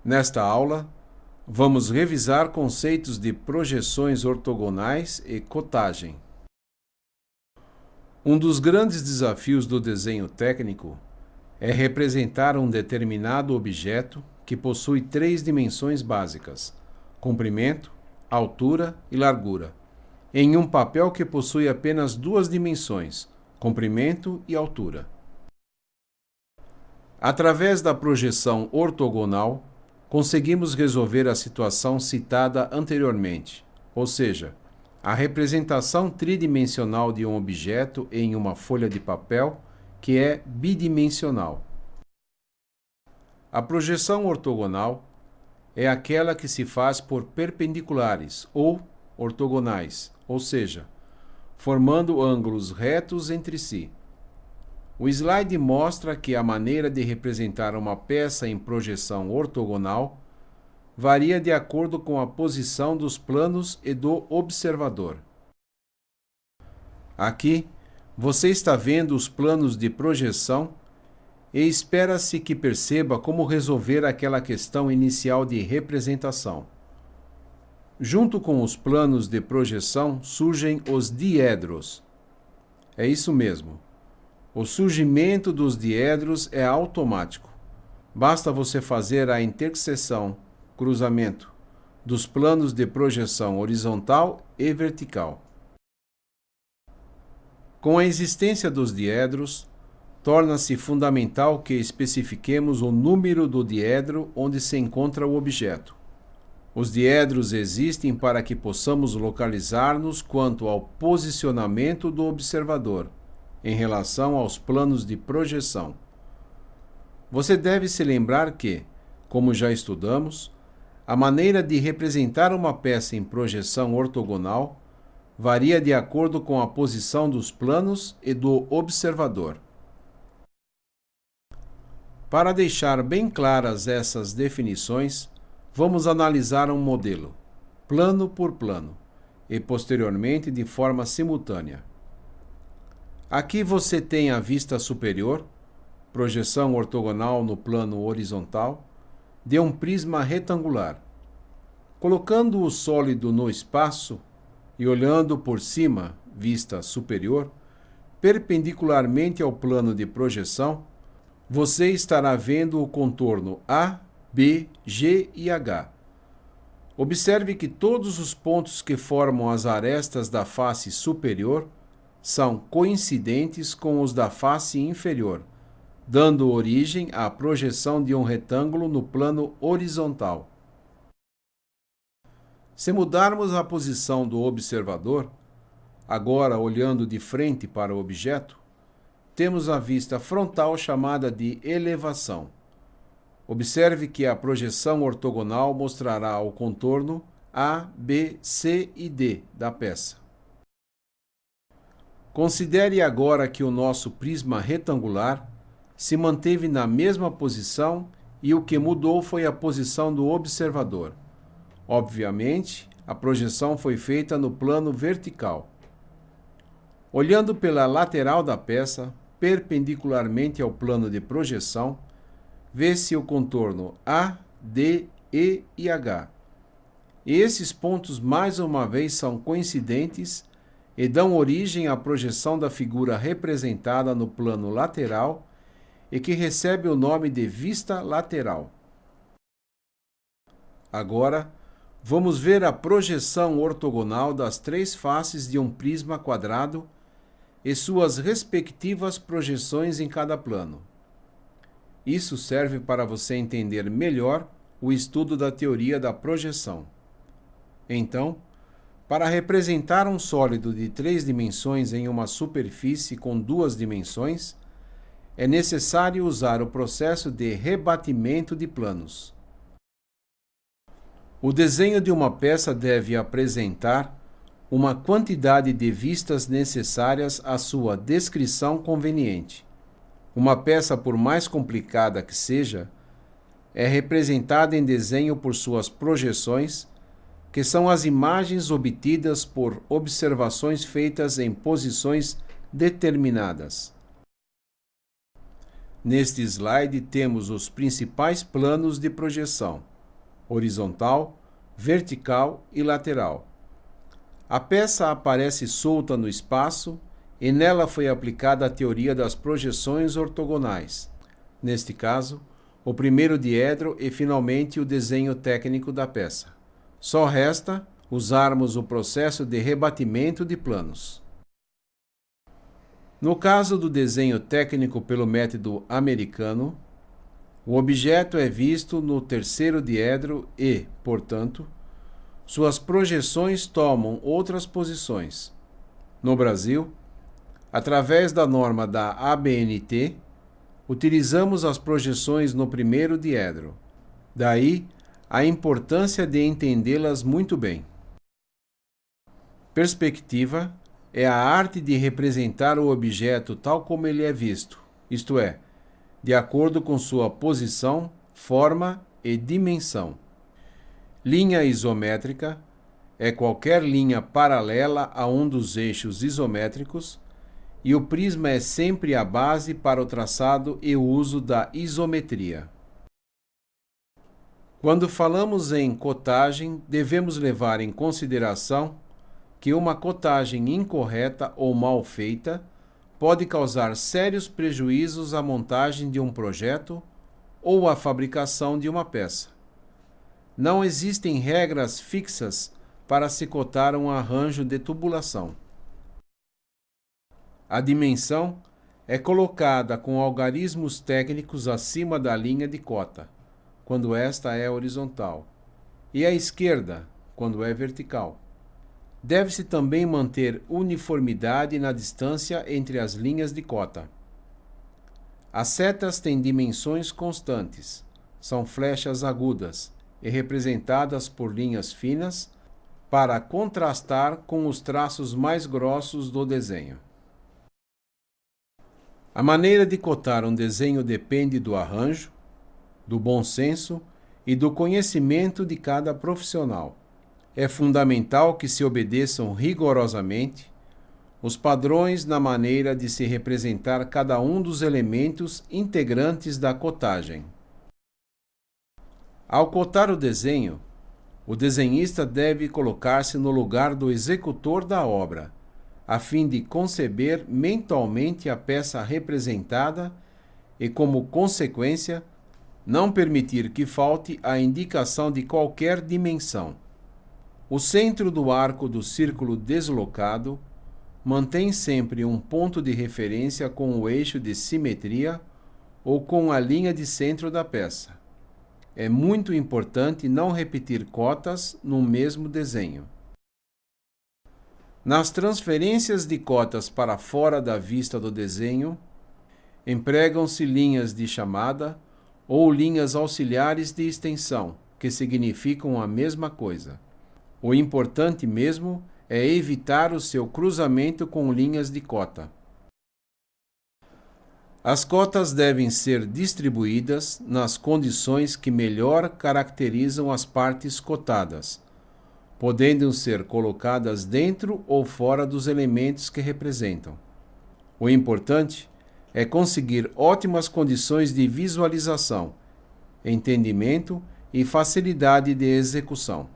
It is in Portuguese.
Nesta aula, vamos revisar conceitos de projeções ortogonais e cotagem. Um dos grandes desafios do desenho técnico é representar um determinado objeto que possui três dimensões básicas: comprimento, altura e largura, em um papel que possui apenas duas dimensões, comprimento e altura. Através da projeção ortogonal, conseguimos resolver a situação citada anteriormente, ou seja, a representação tridimensional de um objeto em uma folha de papel que é bidimensional. A projeção ortogonal é aquela que se faz por perpendiculares ou ortogonais, ou seja, formando ângulos retos entre si. O slide mostra que a maneira de representar uma peça em projeção ortogonal varia de acordo com a posição dos planos e do observador. Aqui, você está vendo os planos de projeção e espera-se que perceba como resolver aquela questão inicial de representação. Junto com os planos de projeção surgem os diedros. É isso mesmo. O surgimento dos diedros é automático. Basta você fazer a interseção, cruzamento, dos planos de projeção horizontal e vertical. Com a existência dos diedros, torna-se fundamental que especifiquemos o número do diedro onde se encontra o objeto. Os diedros existem para que possamos localizar-nos quanto ao posicionamento do observador em relação aos planos de projeção. Você deve se lembrar que, como já estudamos, a maneira de representar uma peça em projeção ortogonal varia de acordo com a posição dos planos e do observador. Para deixar bem claras essas definições, vamos analisar um modelo, plano por plano, e posteriormente de forma simultânea. Aqui você tem a vista superior, projeção ortogonal no plano horizontal, de um prisma retangular. Colocando o sólido no espaço e olhando por cima, vista superior, perpendicularmente ao plano de projeção, você estará vendo o contorno A, B, G e H. Observe que todos os pontos que formam as arestas da face superior são coincidentes com os da face inferior, dando origem à projeção de um retângulo no plano horizontal. Se mudarmos a posição do observador, agora olhando de frente para o objeto, temos a vista frontal chamada de elevação. Observe que a projeção ortogonal mostrará o contorno A, B, C e D da peça. Considere agora que o nosso prisma retangular se manteve na mesma posição e o que mudou foi a posição do observador. Obviamente, a projeção foi feita no plano vertical. Olhando pela lateral da peça, perpendicularmente ao plano de projeção, vê-se o contorno A, D, E e H. E esses pontos mais uma vez são coincidentes e dão origem à projeção da figura representada no plano lateral e que recebe o nome de vista lateral. Agora, vamos ver a projeção ortogonal das três faces de um prisma quadrado e suas respectivas projeções em cada plano. Isso serve para você entender melhor o estudo da teoria da projeção. Então, para representar um sólido de três dimensões em uma superfície com duas dimensões, é necessário usar o processo de rebatimento de planos. O desenho de uma peça deve apresentar uma quantidade de vistas necessárias à sua descrição conveniente. Uma peça, por mais complicada que seja, é representada em desenho por suas projeções, que são as imagens obtidas por observações feitas em posições determinadas. Neste slide temos os principais planos de projeção, horizontal, vertical e lateral. A peça aparece solta no espaço e nela foi aplicada a teoria das projeções ortogonais. Neste caso, o primeiro diedro e finalmente o desenho técnico da peça. Só resta usarmos o processo de rebatimento de planos. No caso do desenho técnico pelo método americano, o objeto é visto no terceiro diedro e, portanto, suas projeções tomam outras posições. No Brasil, através da norma da ABNT, utilizamos as projeções no primeiro diedro. Daí, a importância de entendê-las muito bem. Perspectiva é a arte de representar o objeto tal como ele é visto, isto é, de acordo com sua posição, forma e dimensão. Linha isométrica é qualquer linha paralela a um dos eixos isométricos e o prisma é sempre a base para o traçado e o uso da isometria. Quando falamos em cotagem, devemos levar em consideração que uma cotagem incorreta ou mal feita pode causar sérios prejuízos à montagem de um projeto ou à fabricação de uma peça. Não existem regras fixas para se cotar um arranjo de tubulação. A dimensão é colocada com algarismos técnicos acima da linha de cota, quando esta é horizontal, e à esquerda, quando é vertical. Deve-se também manter uniformidade na distância entre as linhas de cota. As setas têm dimensões constantes, são flechas agudas e representadas por linhas finas para contrastar com os traços mais grossos do desenho. A maneira de cotar um desenho depende do arranjo, do bom senso e do conhecimento de cada profissional. É fundamental que se obedeçam rigorosamente os padrões na maneira de se representar cada um dos elementos integrantes da cotagem. Ao cotar o desenho, o desenhista deve colocar-se no lugar do executor da obra, a fim de conceber mentalmente a peça representada e, como consequência, não permitir que falte a indicação de qualquer dimensão. O centro do arco do círculo deslocado mantém sempre um ponto de referência com o eixo de simetria ou com a linha de centro da peça. É muito importante não repetir cotas no mesmo desenho. Nas transferências de cotas para fora da vista do desenho, empregam-se linhas de chamada ou linhas auxiliares de extensão, que significam a mesma coisa. O importante mesmo é evitar o seu cruzamento com linhas de cota. As cotas devem ser distribuídas nas condições que melhor caracterizam as partes cotadas, podendo ser colocadas dentro ou fora dos elementos que representam. O importante é conseguir ótimas condições de visualização, entendimento e facilidade de execução.